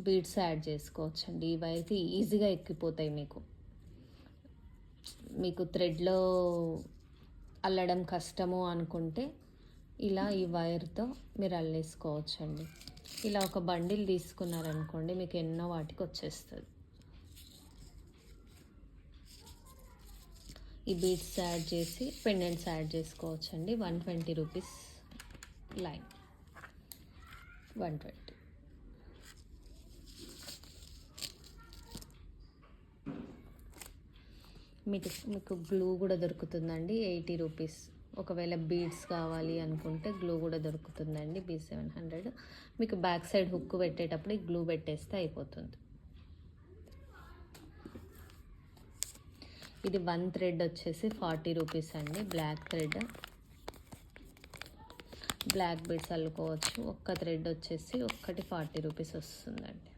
Beads add చేసుకోవచ్చండి. ఇవైతే ఈజీగా ఎక్కిపోతాయి మీకు థ్రెడ్లో అల్లడం కష్టము అనుకుంటే ఇలా ఈ వైర్తో మీరు అల్లేసుకోవచ్చండి. ఇలా ఒక బండిల్ తీసుకున్నారనుకోండి, మీకు ఎన్నో వాటికి వచ్చేస్తుంది. ఈ బీడ్స్ యాడ్ చేసి పెండెంట్స్ యాడ్ చేసుకోవచ్చండి. 120 రూపీస్ లైన్, 120. మీకు గ్లూ కూడా దొరుకుతుందండి, 80 రూపీస్. ఒకవేళ బీడ్స్ కావాలి అనుకుంటే గ్లూ కూడా దొరుకుతుందండి, B700. మీకు బ్యాక్ సైడ్ హుక్ పెట్టేటప్పుడు ఈ గ్లూ పెట్టేస్తే అయిపోతుంది. ఇది 1 థ్రెడ్ వచ్చేసి 40 రూపీస్ అండి. బ్లాక్ థ్రెడ్, బ్లాక్ బీడ్స్ అల్లుకోవచ్చు. ఒక్క థ్రెడ్ వచ్చేసి ఒక్కటి 40 రూపీస్ వస్తుందండి.